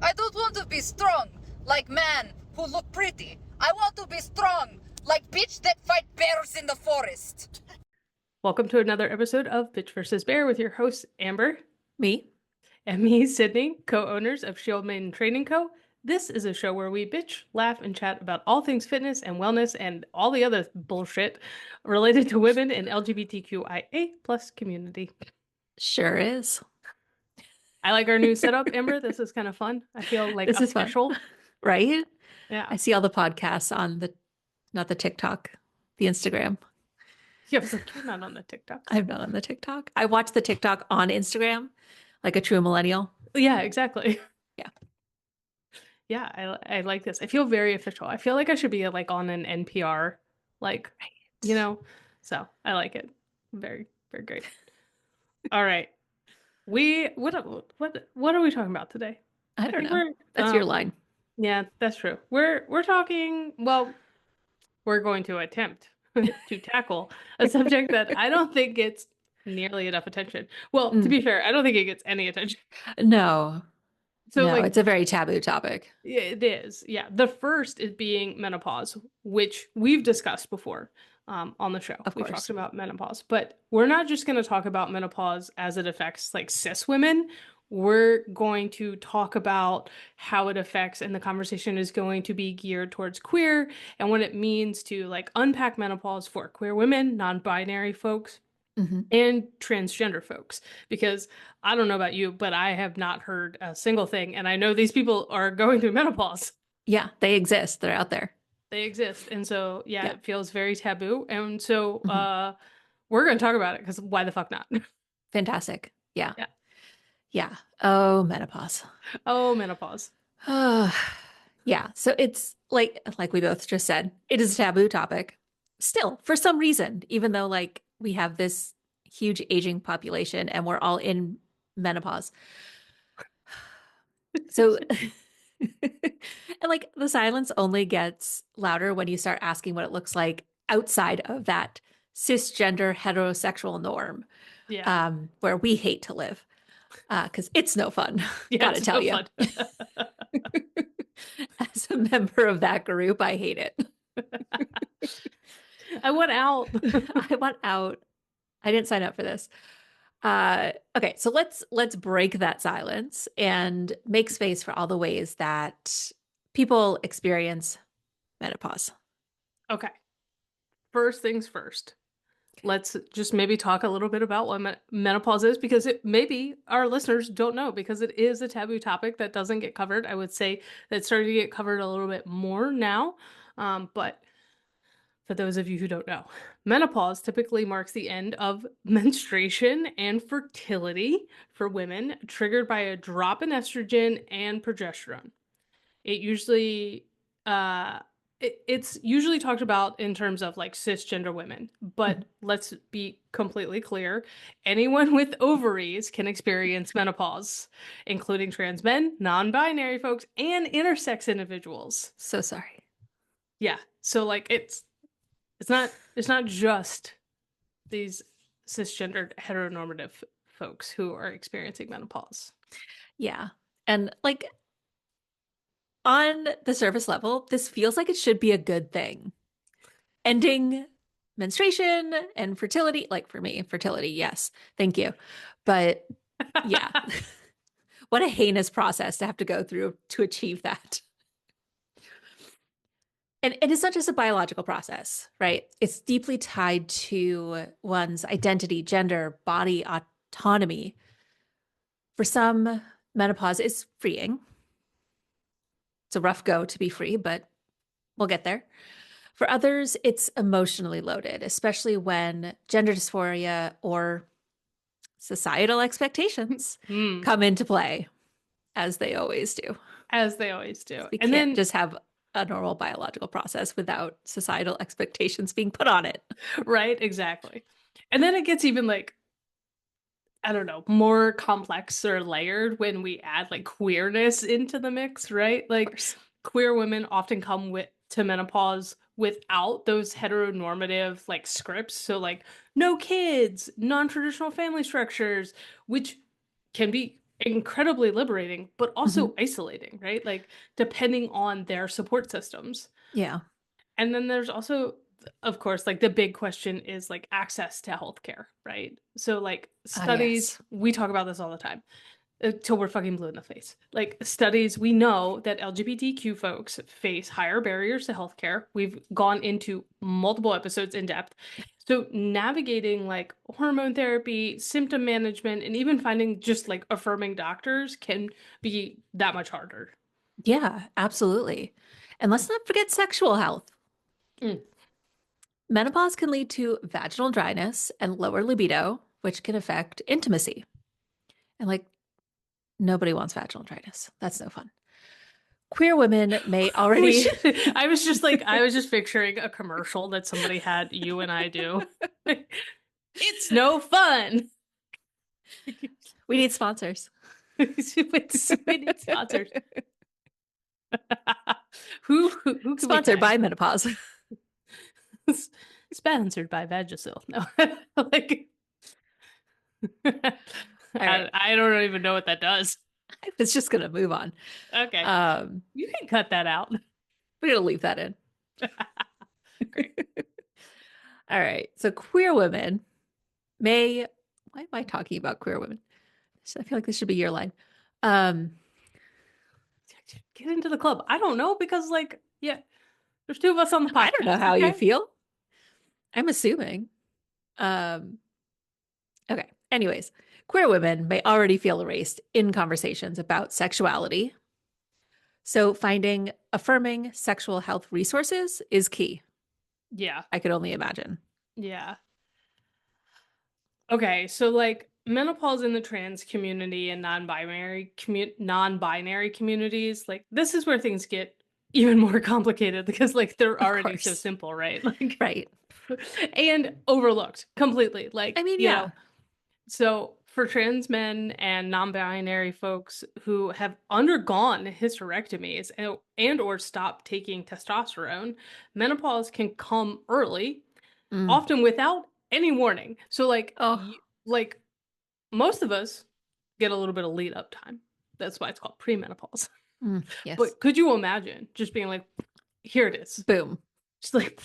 I don't want to be strong like man who look pretty. I want to be strong like bitch that fight bears in the forest. Welcome to another episode of Bitch vs. Bear with your hosts, Amber. Me. And me, Sydney, co-owners of Shield Maiden Training Co. This is a show where we bitch, laugh, and chat about all things fitness and wellness and all the other bullshit related to women in LGBTQIA plus community. Sure is. I like our new setup, Amber. This is kind of fun. I feel like This official. is fun. Right? Yeah. I see all the podcasts on not the TikTok, the Instagram. Yeah, I was like, you're not on the TikTok. I'm not on the TikTok. I watch the TikTok on Instagram like a true millennial. Yeah, exactly. Yeah. Yeah, I like this. I feel very official. I feel like I should be like on an NPR, like, so I like it. Very, very great. All right. What are we talking about today? I don't know. That's your line. Yeah, that's true. We're talking, well, we're going to attempt to tackle a subject that I don't think gets nearly enough attention. Well, to be fair, I don't think it gets any attention. No. So like, it's a very taboo topic. It is. Yeah. The first is being menopause, which we've discussed before on the show. Of We've course. talked about menopause, but we're not just going to talk about menopause as it affects like cis women. We're going to talk about how it affects, and the conversation is going to be geared towards queer and what it means to like unpack menopause for queer women, non-binary folks, and transgender folks, because I don't know about you, but I have not heard a single thing, and I know these people are going through menopause. Yeah, they exist. They're out there. They exist, and so it feels very taboo, and so we're going to talk about it because why the fuck not? Fantastic. Yeah. Yeah. Yeah. Oh, menopause. Oh, menopause. Yeah. So it's like we both just said, it is a taboo topic. Still, for some reason, even though like we have this huge aging population and we're all in menopause. So and like the silence only gets louder when you start asking what it looks like outside of that cisgender heterosexual norm. Yeah. Where we hate to live. Because it's no fun. Yeah, Gotta tell you. As a member of that group, I hate it. I want out. I want out. I didn't sign up for this. Okay, so let's break that silence and make space for all the ways that people experience menopause. Okay. First things first. Let's just maybe talk a little bit about what menopause is, because maybe our listeners don't know, because it is a taboo topic that doesn't get covered. I would say that it's starting to get covered a little bit more now. But for those of you who don't know, menopause typically marks the end of menstruation and fertility for women, triggered by a drop in estrogen and progesterone. It usually it's usually talked about in terms of like cisgender women, but let's be completely clear. Anyone with ovaries can experience menopause, including trans men, non-binary folks, and intersex individuals. So sorry. Yeah. So like it's not just these cisgendered heteronormative folks who are experiencing menopause. Yeah. And like on the surface level, this feels like it should be a good thing. Ending menstruation and fertility, like for me, fertility, yes, thank you. But yeah, what a heinous process to have to go through to achieve that. And it's not just a biological process, right? It's deeply tied to one's identity, gender, body autonomy. For some, menopause is freeing. It's a rough go to be free, but we'll get there. For others, it's emotionally loaded, especially when gender dysphoria or societal expectations come into play, as they always do. As they always do. We can't just have a normal biological process without societal expectations being put on it. Right, exactly. And then it gets even like, I don't know, more complex or layered when we add like queerness into the mix, right? Like queer women often come to menopause without those heteronormative like scripts. So like no kids, non-traditional family structures, which can be incredibly liberating, but also Mm-hmm. isolating, right? Like depending on their support systems. Yeah. And then there's also, of course, like the big question is like access to healthcare, right? So like Ah, studies, yes. we talk about this all the time till we're fucking blue in the face. Like studies, we know that LGBTQ folks face higher barriers to healthcare. We've gone into multiple episodes in depth. So navigating like hormone therapy, symptom management, and even finding just like affirming doctors can be that much harder. Yeah, absolutely. And let's not forget sexual health. Mm. Menopause can lead to vaginal dryness and lower libido, which can affect intimacy. And like, nobody wants vaginal dryness. That's no fun. Queer women may already. I was just like, I was just picturing a commercial that somebody had you and I do. It's no fun. We need sponsors. We need sponsors. Who can we Sponsored by tag? Menopause. Sponsored by Vagisil. No, like All right. I don't even know what that does. I was just going to move on. Okay, Um, you can cut that out. we're going to leave that in. Great. All right. So queer women may. Why am I talking about queer women? I feel like this should be your line. Um, Get into the club. I don't know because like yeah, there's two of us on the podcast. I don't know how you okay? feel. I'm assuming. Um, okay. Anyways, queer women may already feel erased in conversations about sexuality. So finding affirming sexual health resources is key. Yeah. I could only imagine. Yeah. Okay, so like menopause in the trans community and non-binary communities, like this is where things get even more complicated because like they're Of already so course. simple, right? Like Right. and overlooked completely. Like, I mean, you yeah. know, so for trans men and non-binary folks who have undergone hysterectomies and or stopped taking testosterone, menopause can come early, Mm. often without any warning. So like Oh, like most of us get a little bit of lead up time. That's why it's called premenopause. yes. But could you imagine just being like, here it is. Boom. Just like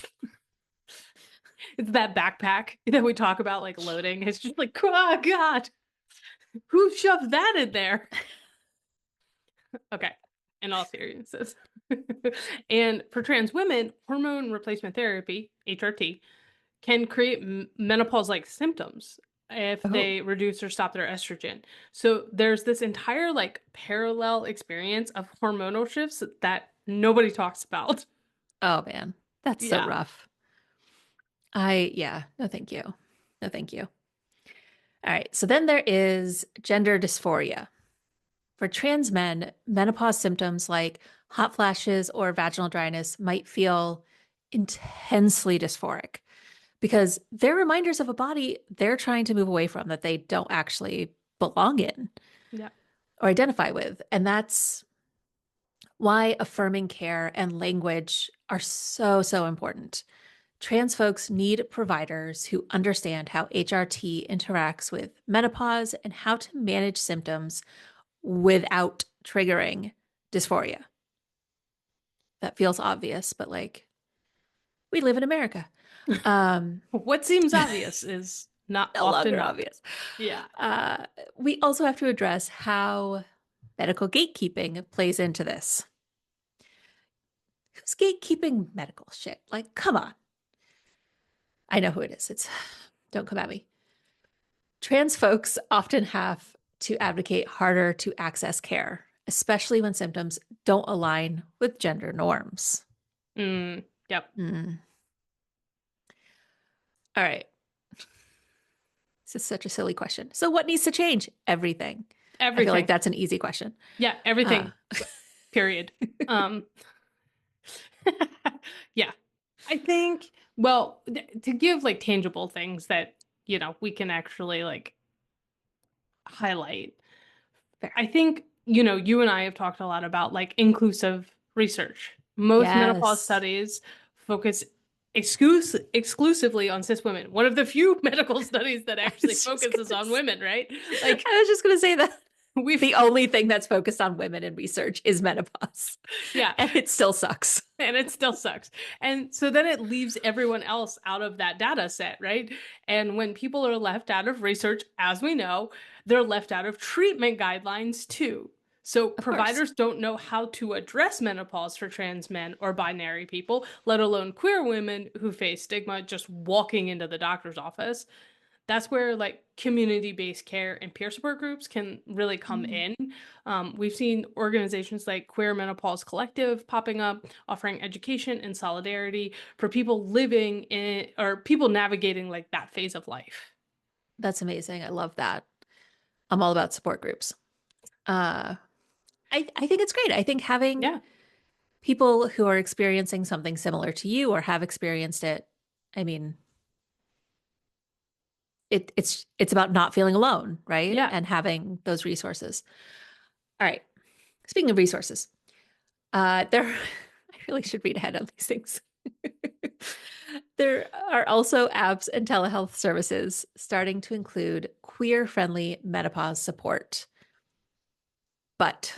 it's that backpack that we talk about like loading. It's just like, oh God, who shoved that in there? Okay, in all seriousness. And for trans women, hormone replacement therapy, HRT, can create menopause-like symptoms if Oh, they reduce or stop their estrogen. So there's this entire like parallel experience of hormonal shifts that nobody talks about. oh man. That's so Yeah. rough. Yeah, no, thank you. No, thank you. All right. So then there is gender dysphoria. For trans men, menopause symptoms like hot flashes or vaginal dryness might feel intensely dysphoric because they're reminders of a body they're trying to move away from that they don't actually belong in Yeah. or identify with. And that's why affirming care and language are so, so important. Trans folks need providers who understand how HRT interacts with menopause and how to manage symptoms without triggering dysphoria. That feels obvious, but like we live in America. What seems obvious is not No often longer not. obvious. Yeah. We also have to address how medical gatekeeping plays into this. Who's gatekeeping medical shit? Like, come on. I know who it is. Don't come at me. Trans folks often have to advocate harder to access care, especially when symptoms don't align with gender norms. Yep. All right. This is such a silly question. So, what needs to change? Everything. I feel like Everything. that's an easy question. Yeah, everything. Period. Yeah. I think, well, to give like tangible things that, you know, we can actually like highlight. Fair. I think, you know, you and I have talked a lot about like inclusive research. Most menopause Yes. studies focus exclusively on cis women. One of the few medical studies that actually was just focuses gonna on say- women, right? Like, I was just going to say that. we've The only thing that's focused on women in research is menopause. yeah, And it still sucks. and it still sucks. And so then it leaves everyone else out of that data set, right? And when people are left out of research, as we know, they're left out of treatment guidelines too. So Of course. providers don't know how to address menopause for trans men or binary people, let alone queer women who face stigma just walking into the doctor's office. That's where like community-based care and peer support groups can really come in. We've seen organizations like Queer Menopause Collective popping up, offering education and solidarity for people living in or people navigating like that phase of life. That's amazing. I love that. I'm all about support groups. I think it's great. I think having Yeah. people who are experiencing something similar to you or have experienced it, I mean, it's about not feeling alone, right? Yeah. And having those resources. All right. Speaking of resources, there I really should read ahead on these things. There are also apps and telehealth services starting to include queer-friendly menopause support. But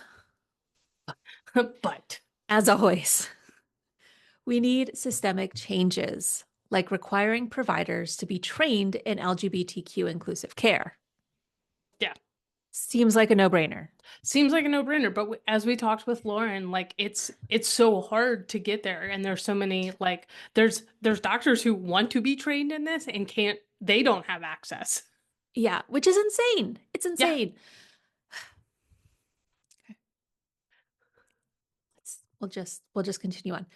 But as always, we need systemic changes, like requiring providers to be trained in LGBTQ inclusive care. yeah. Seems like a no-brainer. Seems like a no-brainer, but as we talked with Lauren, like it's so hard to get there, and there's so many like there's doctors who want to be trained in this and can't. They don't have access. Yeah, which is insane. It's Yeah. insane. Okay. We'll just continue on.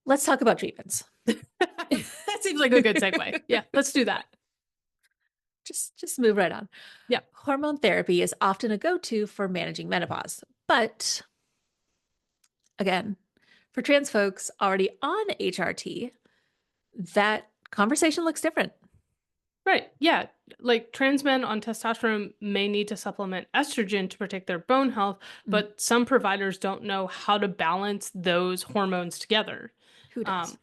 Let's talk about treatments. That seems like a good segue. Yeah, let's do that. Just move right on. Yeah. Hormone therapy is often a go-to for managing menopause, but again, for trans folks already on HRT, that conversation looks different. Right. Yeah. Like trans men on testosterone may need to supplement estrogen to protect their bone health, but some providers don't know how to balance those hormones together. Who does?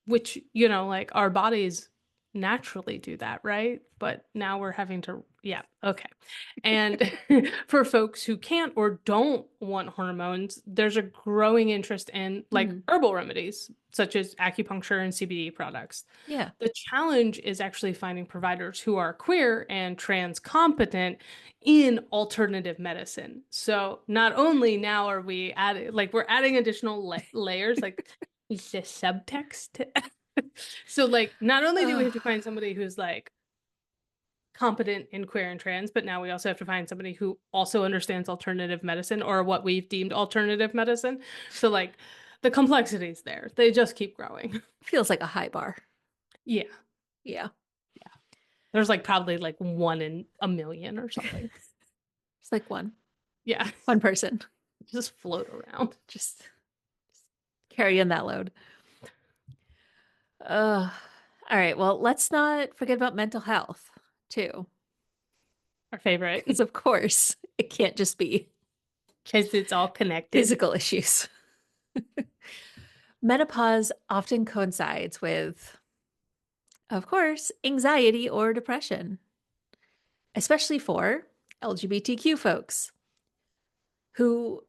Which, you know, like our bodies naturally do that, right? But now we're having to, yeah, okay. And for folks who can't or don't want hormones, there's a growing interest in like herbal remedies, such as acupuncture and CBD products. Yeah. The challenge is actually finding providers who are queer and trans competent in alternative medicine. So not only now are we adding, like we're adding additional layers, like it's the subtext. So like not only do we have to find somebody who's like competent in queer and trans, but now we also have to find somebody who also understands alternative medicine or what we've deemed alternative medicine. So like the complexities there, they just keep growing. Feels like a high bar. Yeah. Yeah. There's like probably like 1 in a million or something. It's like one Yeah. person. Just float around. Just carrying that load. All right. Well, let's not forget about mental health too. Our favorite. Because of course, it can't just be Because it's all connected. physical issues. Menopause often coincides with, of course, anxiety or depression, especially for LGBTQ folks who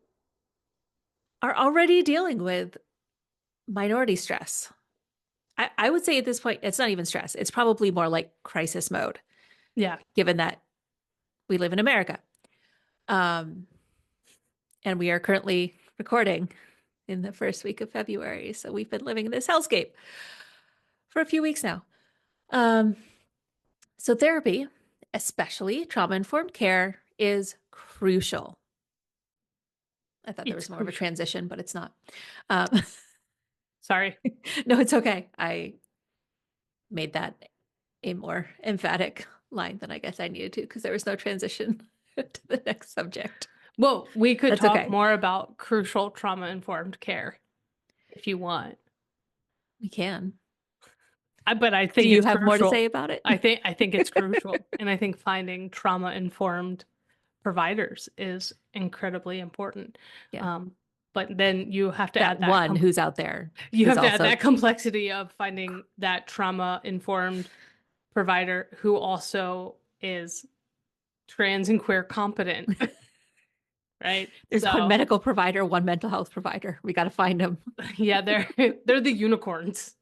are already dealing with minority stress. I would say at this point, it's not even stress. It's probably more like crisis mode. Yeah. Given that we live in America. And we are currently recording in the first week of February. So we've been living in this hellscape for a few weeks now. So therapy, especially trauma-informed care, is crucial. I thought there was more of a transition, but it's not. Sorry. No, it's okay. I made that a more emphatic line than I guess I needed to because there was no transition to the next subject. Well, we could That's talk okay. more about crucial trauma-informed care if you want. We can. But I think Do you it's have more to crucial. say about it? I think it's crucial. And I think finding trauma-informed providers is incredibly important. Yeah. But then you have to add that one who's out there. you who's have to add also- that complexity of finding that trauma-informed provider who also is trans and queer competent, right? There's one So medical provider, one mental health provider. We got to find them. yeah, they're the unicorns.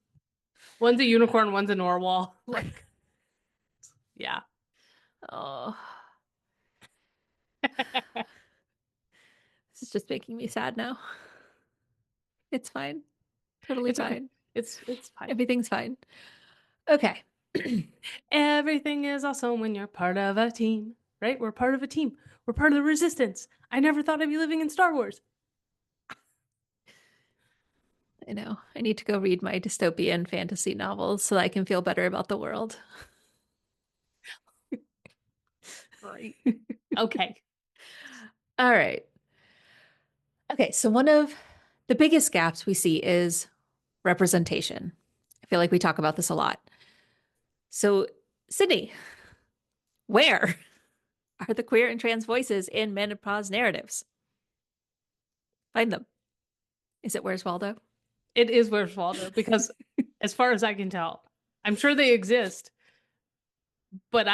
One's a unicorn, one's a narwhal. Like, yeah. Oh, this is just making me sad now. It's fine. Totally It's okay. fine. It's fine. Everything's fine. Okay. Everything is awesome when you're part of a team, right? We're part of a team. We're part of the resistance. I never thought I'd be living in Star Wars. I know. I need to go read my dystopian fantasy novels so that I can feel better about the world. Right. Okay. All right. Okay. So, one of the biggest gaps we see is representation. I feel like we talk about this a lot. So, Sydney, where are the queer and trans voices in menopause narratives? Find them. Is it Where's Waldo? It is Where's Waldo because, as far as I can tell, I'm sure they exist, but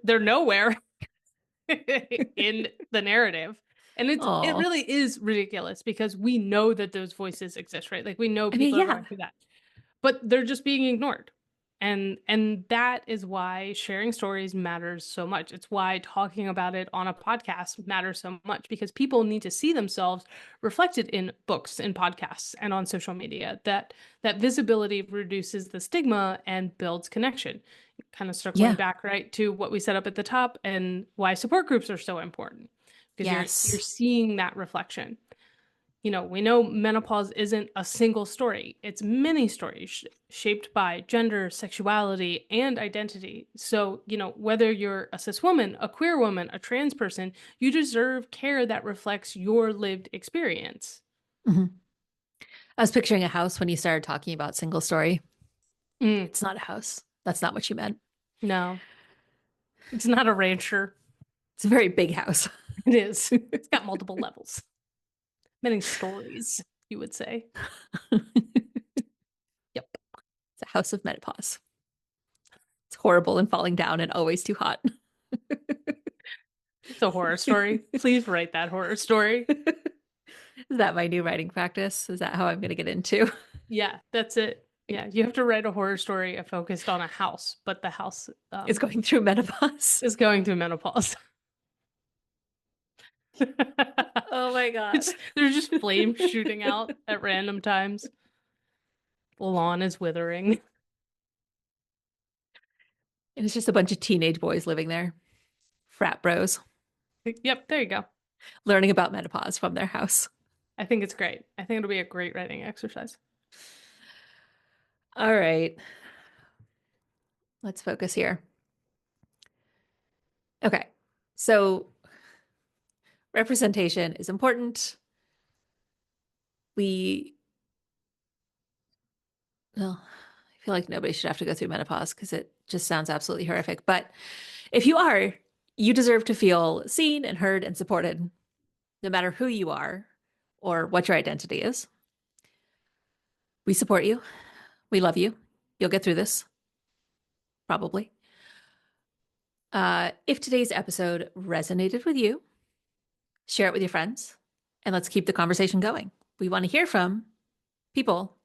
they're nowhere in the narrative. And it Aw. really is ridiculous because we know that those voices exist, right? Like we know I mean, people are yeah. going through that, but they're just being ignored. And that is why sharing stories matters so much. It's why talking about it on a podcast matters so much because people need to see themselves reflected in books and podcasts and on social media. That visibility reduces the stigma and builds connection. Kind of circling Yeah. back right to what we set up at the top and why support groups are so important because Yes. you're seeing that reflection. You know, we know menopause isn't a single story. It's many stories shaped by gender, sexuality, and identity. So, you know, whether you're a cis woman, a queer woman, a trans person, you deserve care that reflects your lived experience. Mhm. I was picturing a house when you started talking about single story. It's not a house. That's not what you meant. No, it's not a rancher. It's a very big house. It is. It's got multiple levels, many stories, you would say. Yep. It's a house of menopause. It's horrible and falling down and always too hot. It's a horror story. Please write that horror story. Is that my new writing practice? Is that how I'm going to get into? Yeah, that's it. Yeah, you have to write a horror story focused on a house, but the house It's going through menopause. is going through menopause. Oh my God. There's just flames shooting out at random times. The lawn is withering. And it's just a bunch of teenage boys living there. Frat bros. Yep, there you go. Learning about menopause from their house. I think it's great. I think it'll be a great writing exercise. All right. Let's focus here. Okay. So representation is important. Well, I feel like nobody should have to go through menopause because it just sounds absolutely horrific. But if you are, you deserve to feel seen and heard and supported, no matter who you are or what your identity is. We support you. We love you. You'll get through this. Probably. If today's episode resonated with you, share it with your friends, and let's keep the conversation going. We want to hear from people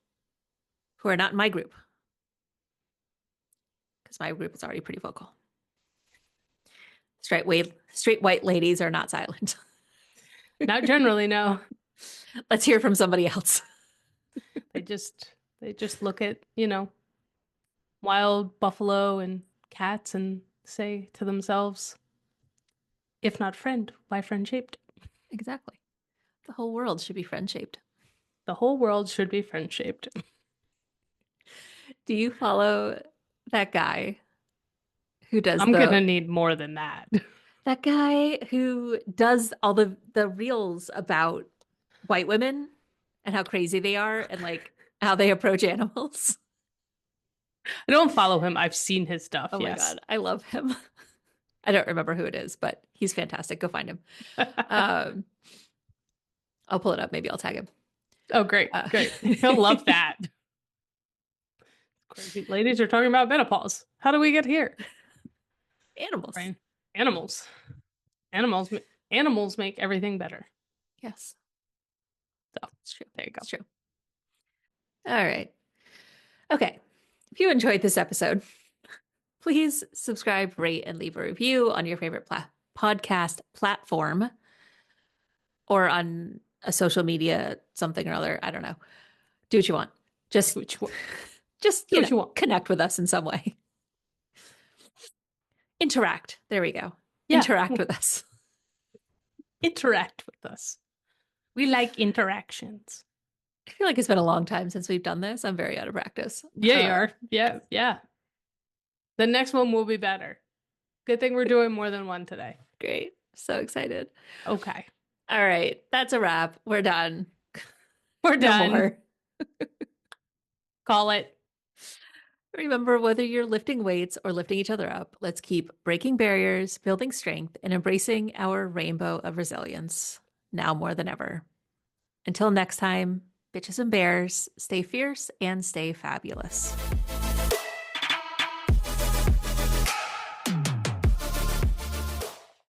who are not in my group, because my group is already pretty vocal. Straight white ladies are not silent. Not generally, no. Let's hear from somebody else. They just look at, you know, wild buffalo and cats and say to themselves, if not friend, why friend shaped? Exactly. The whole world should be friend shaped. The whole world should be friend shaped. Do you follow that guy who does I'm gonna need more than that. that guy who does all the reels about white women and how crazy they are and like how they approach animals? I don't follow him. I've seen his stuff. Oh yes. my God. I love him. I don't remember who it is, but he's fantastic. Go find him. I'll pull it up. Maybe I'll tag him. Oh, great. Great. He'll love that. Crazy. Ladies are talking about menopause. How do we get here? Animals. Right. Animals. Animals make everything better. Yes. So It's true. there you go. It's true. All right. Okay. If you enjoyed this episode, please subscribe, rate, and leave a review on your favorite podcast platform or on a social media something or other. I don't know. Do what you want. Just Which one? just Do you what you know, want. connect with us in some way. Interact. There we go. Yeah. Interact with us. Interact with us. We like interactions. I feel like it's been a long time since we've done this. I'm very out of practice. Yeah, you are. Yeah, yeah. The next one will be better. Good thing we're doing more than one today. Great. So excited. Okay. All right. That's a wrap. We're done. We're No done. more. Call it. Remember, whether you're lifting weights or lifting each other up, let's keep breaking barriers, building strength, and embracing our rainbow of resilience now more than ever. Until next time, bitches and bears, stay fierce and stay fabulous.